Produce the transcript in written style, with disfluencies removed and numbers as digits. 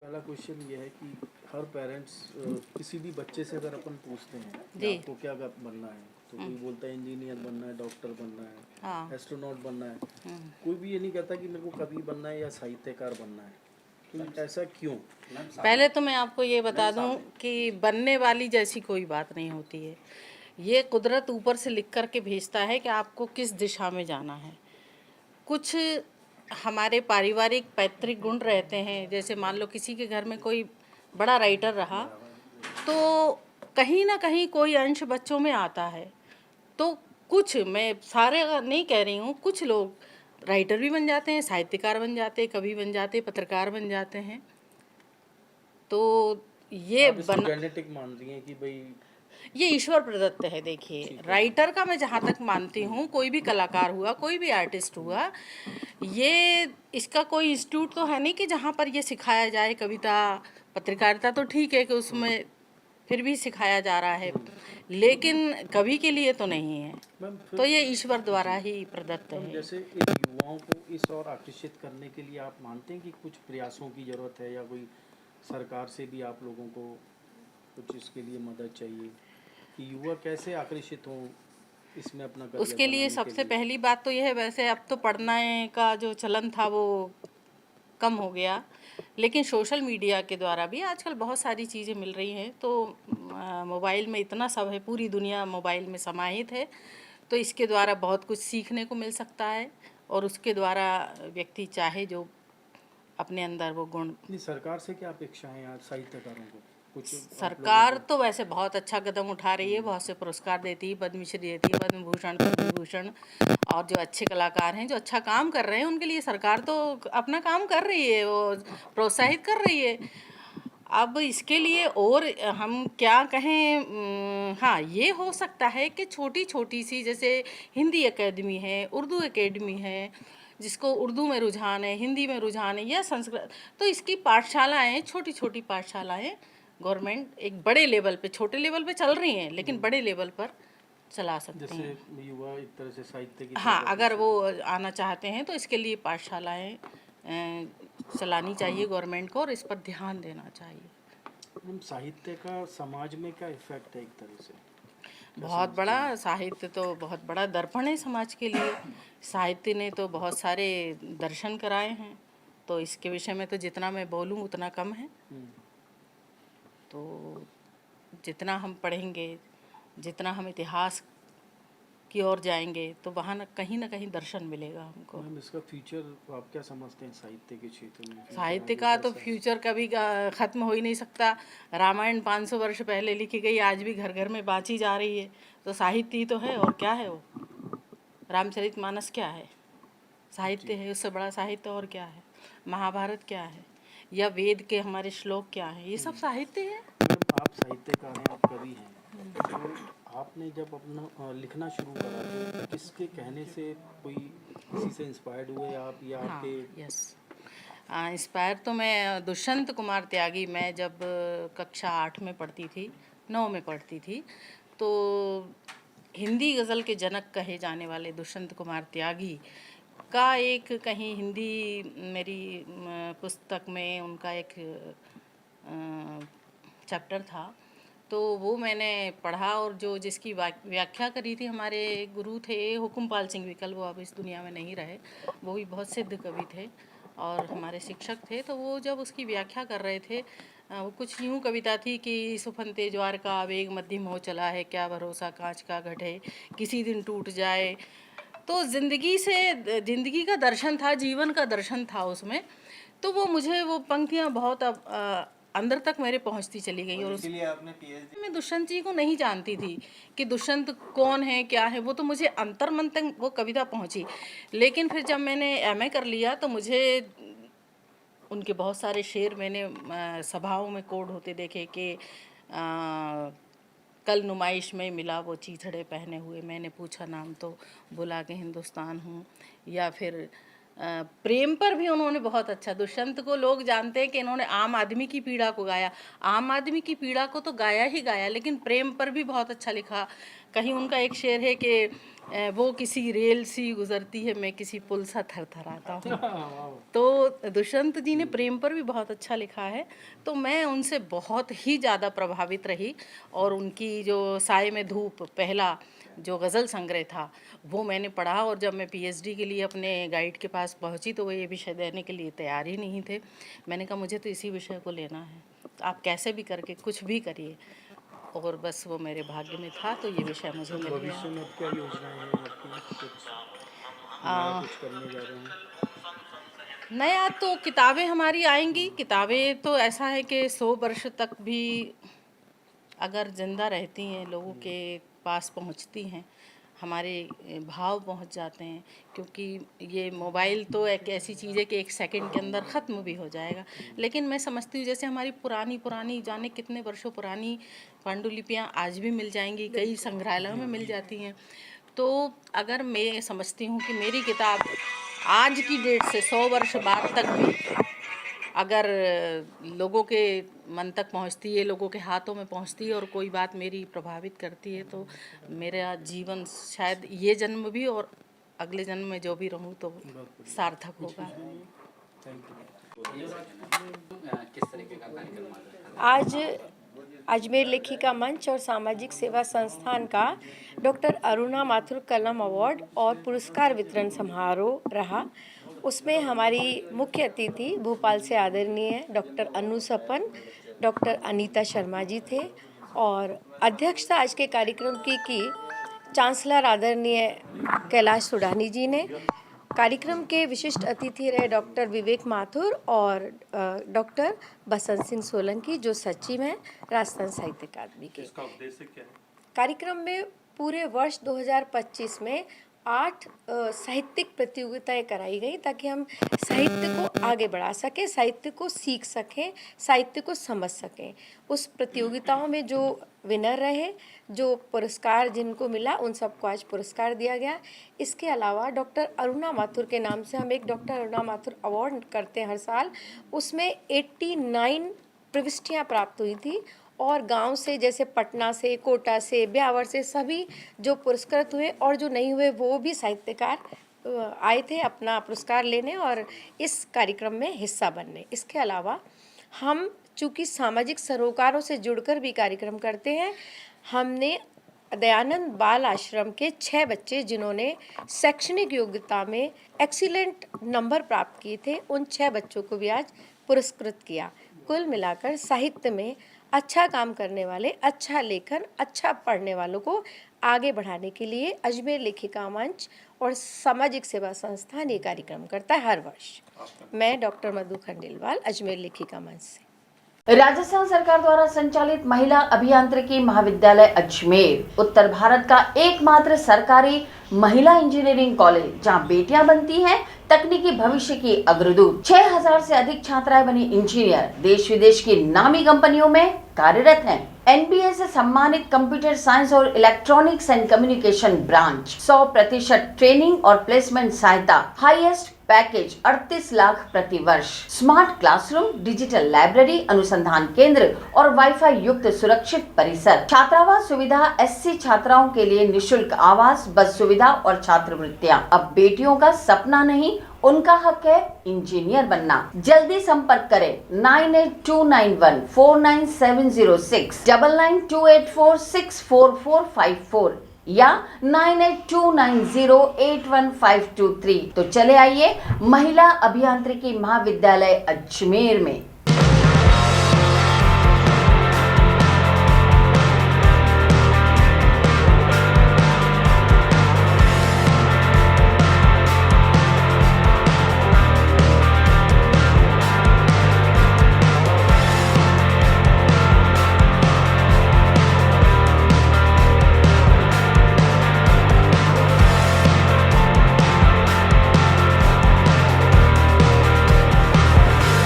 पहला क्वेश्चन ये है कि हर पेरेंट्स किसी भी बच्चे से अगर अपन पूछते हैं कि जी। आपको क्या बनना है, तो कोई बोलता है इंजीनियर बनना है, डॉक्टर बनना है, हाँ। एस्ट्रोनॉट बनना है। कोई भी ये नहीं कहता कि मेरे को कवि बनना है या साहित्यकार बनना है। तो ऐसा क्यों? पहले तो मैं आपको ये बता दूं कि बनने वाली जैसी कोई बात नहीं होती है। ये कुदरत ऊपर से लिख कर के भेजता है कि आपको किस दिशा में जाना है। कुछ हमारे पारिवारिक पैतृक गुण रहते हैं, जैसे मान लो किसी के घर में कोई बड़ा राइटर रहा तो कहीं ना कहीं कोई अंश बच्चों में आता है। तो कुछ, मैं सारे नहीं कह रही हूँ, कुछ लोग राइटर भी बन जाते हैं, साहित्यकार बन जाते हैं, कवि बन जाते हैं, पत्रकार बन जाते हैं। तो ये आप इसको जेनेटिक मान रही हैं कि भाई ये ईश्वर प्रदत्त है। देखिए, राइटर का मैं जहाँ तक मानती हूँ, कोई भी कलाकार हुआ, कोई भी आर्टिस्ट हुआ, ये इसका कोई इंस्टीट्यूट तो है नहीं कि जहाँ पर ये सिखाया जाए। कविता पत्रकारिता तो ठीक है कि उसमें फिर भी सिखाया जा रहा है, लेकिन कवि के लिए तो नहीं है। मैम तो ये फिर ईश्वर द्वारा ही प्रदत्त मैम है। जैसे इन युवाओं को इस और आकर्षित करने के लिए आप मानते हैं कि कुछ प्रयासों की ज़रूरत है, या कोई सरकार से भी आप लोगों को कुछ इसके लिए मदद चाहिए कि युवा कैसे आकर्षित हों इसमें अपना करियर उसके लिए बनाने के सबसे लिए? पहली बात तो यह है, वैसे अब तो पढ़ने का जो चलन था वो कम हो गया, लेकिन सोशल मीडिया के द्वारा भी आजकल बहुत सारी चीज़ें मिल रही हैं। तो मोबाइल में इतना सब है, पूरी दुनिया मोबाइल में समाहित है, तो इसके द्वारा बहुत कुछ सीखने को मिल सकता है और उसके द्वारा व्यक्ति चाहे जो अपने अंदर वो गुण। नहीं, सरकार से क्या अपेक्षा है यार साहित्यकारों को? कुछ आप लोगों सरकार को तो वैसे बहुत अच्छा कदम उठा रही है, बहुत से पुरस्कार देती है, पद्मश्री देती है, पद्म भूषण, पद्म विभूषण। और जो अच्छे कलाकार हैं, जो अच्छा काम कर रहे हैं, उनके लिए सरकार तो अपना काम कर रही है, वो प्रोत्साहित कर रही है। अब इसके लिए और हम क्या कहें, हाँ, ये हो सकता है कि छोटी छोटी सी, जैसे हिंदी एकेडमी है, उर्दू एकेडमी है, जिसको उर्दू में रुझान है, हिंदी में रुझान है, या संस्कृत, तो इसकी पाठशालाएँ, छोटी छोटी पाठशालाएँ गवर्नमेंट एक बड़े लेवल पे, छोटे लेवल पे चल रही हैं, लेकिन बड़े लेवल पर चला सकते जैसे हैं। युवा एक तरह से साहित्य की हाँ, तरफ अगर वो आकर्षित आना चाहते हैं तो इसके लिए पाठशालाएँ चलानी चाहिए गवर्नमेंट को, और इस पर ध्यान देना चाहिए। हो। हम साहित्य का समाज में क्या इफेक्ट है एक तरह से, क्या बहुत समझते हैं? बड़ा, साहित्य तो बहुत बड़ा दर्पण है समाज के लिए। साहित्य ने तो बहुत सारे दर्शन कराए हैं, तो इसके विषय में तो जितना मैं बोलूँ उतना कम है। तो जितना हम पढ़ेंगे, जितना हम इतिहास की ओर जाएंगे, तो वहाँ ना कहीं दर्शन मिलेगा हमको। मैम इसका फ्यूचर आप क्या समझते हैं साहित्य के क्षेत्र में? फ्यूचर साहित्य आगे का तो कैसा है? फ्यूचर कभी ख़त्म हो ही नहीं सकता। रामायण 500 वर्ष पहले लिखी गई, आज भी घर घर में बाँची जा रही है। तो साहित्य ही तो है, और क्या है वो? रामचरितमानस क्या है? साहित्य जी है, उससे बड़ा साहित्य और क्या है? महाभारत क्या है? या वेद के हमारे श्लोक क्या हैं? ये सब साहित्य है। मैम आप साहित्यकार हैं, आप कवि हैं, तो आपने जब अपना लिखना शुरू करा तो किसके कहने से, कोई किसी से इंस्पायर्ड हुए आप, या हाँ, आपके? यस। इंस्पायर तो मैं दुष्यंत कुमार त्यागी, मैं जब कक्षा 8 में पढ़ती थी, 9 में पढ़ती थी, तो हिंदी गज़ल के जनक कहे जाने वाले दुष्यंत कुमार त्यागी का एक कहीं हिंदी मेरी पुस्तक में उनका एक चैप्टर था, तो वो मैंने पढ़ा, और जो जिसकी व्याख्या करी थी हमारे गुरु थे हुकुमपाल सिंह विकल, वो अब इस दुनिया में नहीं रहे। वो भी बहुत सिद्ध कवि थे और हमारे शिक्षक थे। तो वो जब उसकी व्याख्या कर रहे थे, वो कुछ यूँ कविता थी कि सुफनते ज्वार का आवेग मध्यम हो चला है, क्या भरोसा कांच का घट है, किसी दिन टूट जाए। तो ज़िंदगी का दर्शन था, जीवन का दर्शन था उसमें। तो वो मुझे वो पंक्तियाँ बहुत अब अंदर तक मेरे पहुंचती चली गई। और इसीलिए आपने पीएचडी। मैं दुष्यंत जी को नहीं जानती थी कि दुष्यंत कौन है, क्या है, वो तो मुझे अंतर्मन तक वो कविता पहुंची। लेकिन फिर जब मैंने एमए कर लिया तो मुझे उनके बहुत सारे शेर मैंने सभाओं में कोड होते देखे कि कल नुमाइश में मिला वो चीथड़े पहने हुए, मैंने पूछा नाम तो बोला कि हिंदुस्तान हूँ। या फिर प्रेम पर भी उन्होंने बहुत अच्छा, दुष्यंत को लोग जानते हैं कि इन्होंने आम आदमी की पीड़ा को गाया, आम आदमी की पीड़ा को तो गाया ही गाया, लेकिन प्रेम पर भी बहुत अच्छा लिखा। कहीं उनका एक शेर है कि वो किसी रेल सी गुजरती है, मैं किसी पुल सा थरथराता हूँ। तो दुष्यंत जी ने प्रेम पर भी बहुत अच्छा लिखा है, तो मैं उनसे बहुत ही ज़्यादा प्रभावित रही। और उनकी जो साए में धूप पहला जो गज़ल संग्रह था वो मैंने पढ़ा, और जब मैं पीएचडी के लिए अपने गाइड के पास पहुंची तो वो ये विषय देने के लिए तैयार ही नहीं थे। मैंने कहा मुझे तो इसी विषय को लेना है, आप कैसे भी करके कुछ भी करिए, और बस वो मेरे भाग्य में था, तो ये विषय मुझे मिल गया। भविष्य में क्या योजनाएं हैं आपकी, कुछ करने जा रहे हैं? नया तो किताबें हमारी आएंगी। किताबें तो ऐसा है कि 100 वर्ष तक भी अगर ज़िंदा रहती हैं, लोगों के पास पहुंचती हैं, हमारे भाव पहुंच जाते हैं। क्योंकि ये मोबाइल तो एक ऐसी चीज़ है कि 1 सेकंड के अंदर ख़त्म भी हो जाएगा, लेकिन मैं समझती हूँ जैसे हमारी पुरानी जाने कितने वर्षों पुरानी पांडुलिपियाँ आज भी मिल जाएंगी, कई संग्रहालयों में मिल जाती हैं। तो अगर मैं समझती हूँ कि मेरी किताब आज की डेट से 100 वर्ष बाद तक भी अगर लोगों के मन तक पहुंचती है, लोगों के हाथों में पहुंचती है और कोई बात मेरी प्रभावित करती है, तो मेरा जीवन शायद ये जन्म भी और अगले जन्म में जो भी रहूं तो सार्थक होगा। किस तरीके का कार्यक्रम आज अजमेर लेखिका मंच और सामाजिक सेवा संस्थान का डॉक्टर अरुणा माथुर कलम अवार्ड और पुरस्कार वितरण समारोह रहा। उसमें हमारी मुख्य अतिथि भोपाल से आदरणीय डॉक्टर अनु सपन, डॉक्टर अनीता शर्मा जी थे, और अध्यक्षता आज के कार्यक्रम की चांसलर आदरणीय कैलाश सुडानी जी ने। कार्यक्रम के विशिष्ट अतिथि रहे डॉक्टर विवेक माथुर और डॉक्टर बसंत सिंह सोलंकी, जो सचिव हैं राजस्थान साहित्य अकादमी के। इसका उद्देश्य क्या है? कार्यक्रम में पूरे वर्ष 2025 में 8 साहित्यिक प्रतियोगिताएं कराई गई, ताकि हम साहित्य को आगे बढ़ा सकें, साहित्य को सीख सकें, साहित्य को समझ सकें। उस प्रतियोगिताओं में जो विनर रहे, जो पुरस्कार जिनको मिला, उन सबको आज पुरस्कार दिया गया। इसके अलावा डॉक्टर अरुणा माथुर के नाम से हम एक डॉक्टर अरुणा माथुर अवार्ड करते हैं हर साल। उसमें 89 प्रविष्टियाँ प्राप्त हुई थी, और गांव से जैसे पटना से, कोटा से, ब्यावर से सभी जो पुरस्कृत हुए और जो नहीं हुए वो भी साहित्यकार आए थे अपना पुरस्कार लेने और इस कार्यक्रम में हिस्सा बनने। इसके अलावा हम चूँकि सामाजिक सरोकारों से जुड़कर भी कार्यक्रम करते हैं, हमने दयानंद बाल आश्रम के 6 बच्चे जिन्होंने शैक्षणिक योग्यता में एक्सीलेंट नंबर प्राप्त किए थे, उन 6 बच्चों को भी आज पुरस्कृत किया। कुल मिलाकर साहित्य में अच्छा काम करने वाले, अच्छा लेखन, अच्छा पढ़ने वालों को आगे बढ़ाने के लिए अजमेर लेखिका मंच और सामाजिक सेवा संस्थान ये कार्यक्रम करता है हर वर्ष। मैं डॉक्टर मधु खंडेलवाल, अजमेर लेखिका मंच से। राजस्थान सरकार द्वारा संचालित महिला अभियांत्रिकी महाविद्यालय अजमेर उत्तर भारत का एकमात्र सरकारी महिला इंजीनियरिंग कॉलेज, जहां बेटियां बनती हैं तकनीकी भविष्य की अग्रदूत। 6000 से अधिक छात्राएं बनी इंजीनियर देश विदेश की नामी कंपनियों में कार्यरत हैं। एनबीए से सम्मानित कंप्यूटर साइंस और electronics and communication branch, 100% training और प्लेसमेंट सहायता, हाईएस्ट पैकेज 38 लाख प्रति वर्ष, स्मार्ट क्लासरूम, डिजिटल लाइब्रेरी, अनुसंधान केंद्र और वाईफाई युक्त सुरक्षित परिसर, छात्रावास सुविधा, एससी छात्राओं के लिए निशुल्क आवास, बस सुविधा और छात्रवृत्तियां। अब बेटियों का सपना नहीं, उनका हक है इंजीनियर बनना। जल्दी संपर्क करें 9829149706, 9928464454 या 9829081523। तो चले आइए महिला अभियांत्रिकी महाविद्यालय अजमेर में।